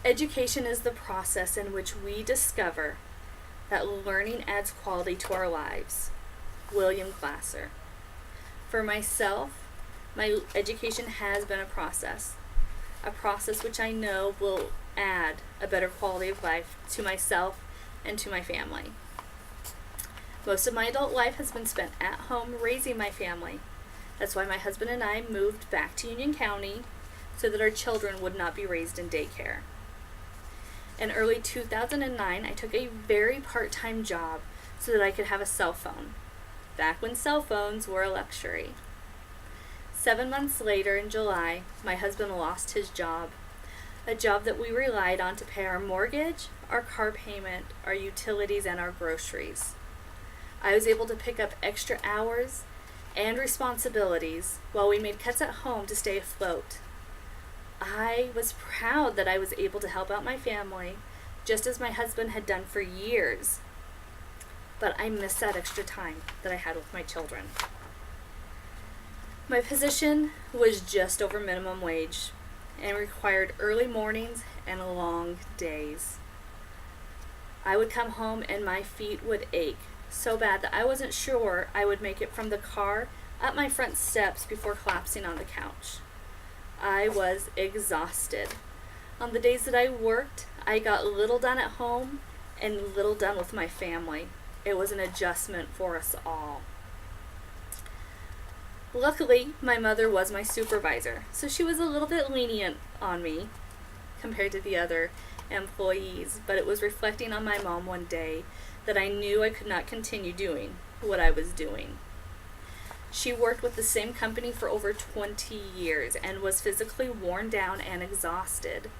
Education is the process in which we discover that learning adds quality to our lives. William Glasser. For myself, my education has been a process which I know will add a better quality of life to myself and to my family. Most of my adult life has been spent at home raising my family. That's why my husband and I moved back to Union County so that our children would not be raised in daycare. In early 2009, I took a very part-time job so that I could have a cell phone, back when cell phones were a luxury. 7 months later, in July, my husband lost his job, a job that we relied on to pay our mortgage, our car payment, our utilities, and our groceries. I was able to pick up extra hours and responsibilities while we made cuts at home to stay afloat. I was proud that I was able to help out my family, just as my husband had done for years. But I missed that extra time that I had with my children. My position was just over minimum wage and required early mornings and long days. I would come home and my feet would ache so bad that I wasn't sure I would make it from the car up my front steps before collapsing on the couch. I was exhausted. On the days that I worked, I got little done at home and little done with my family. It was an adjustment for us all. Luckily, my mother was my supervisor, so she was a little bit lenient on me compared to the other employees, but it was reflecting on my mom one day that I knew I could not continue doing what I was doing. She worked with the same company for over 20 years and was physically worn down and exhausted.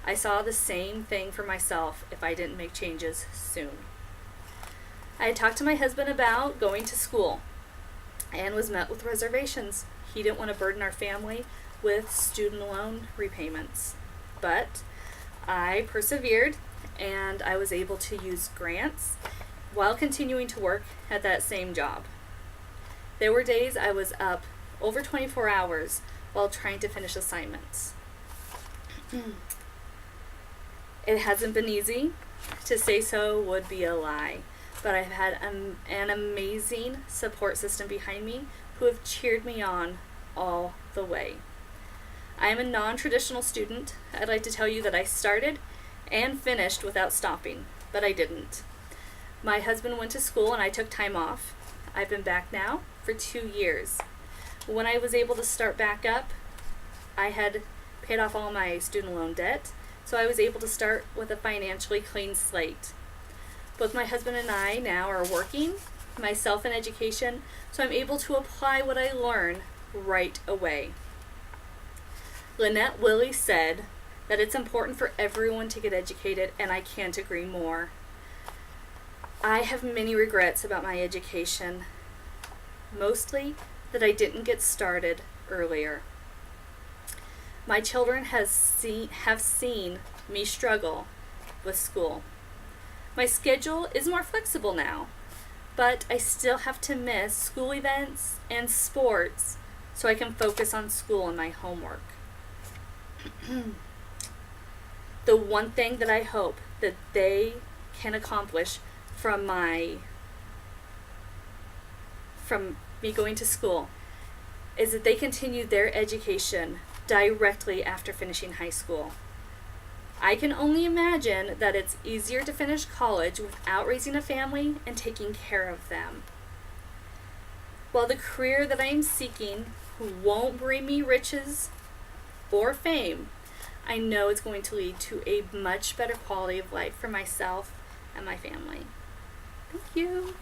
I saw the same thing for myself if I didn't make changes soon. I had talked to my husband about going to school and was met with reservations. He didn't want to burden our family with student loan repayments. But I persevered and I was able to use grants while continuing to work at that same job. There were days I was up over 24 hours while trying to finish assignments. It hasn't been easy. To say so would be a lie. But I've had an amazing support system behind me who have cheered me on all the way. I am a non-traditional student. I'd like to tell you that I started and finished without stopping, but I didn't. My husband went to school and I took time off. I've been back now for 2 years. When I was able to start back up, I had paid off all my student loan debt, so I was able to start with a financially clean slate. Both my husband and I now are working, myself in education, so I'm able to apply what I learn right away. Lynette Willie said that it's important for everyone to get educated, and I can't agree more. I have many regrets about my education, mostly that I didn't get started earlier. My children have seen me struggle with school. My schedule is more flexible now, but I still have to miss school events and sports so I can focus on school and my homework. The one thing that I hope that they can accomplish from me going to school is that they continue their education directly after finishing high school. I can only imagine that it's easier to finish college without raising a family and taking care of them. While the career that I am seeking won't bring me riches or fame, I know it's going to lead to a much better quality of life for myself and my family. Thank you.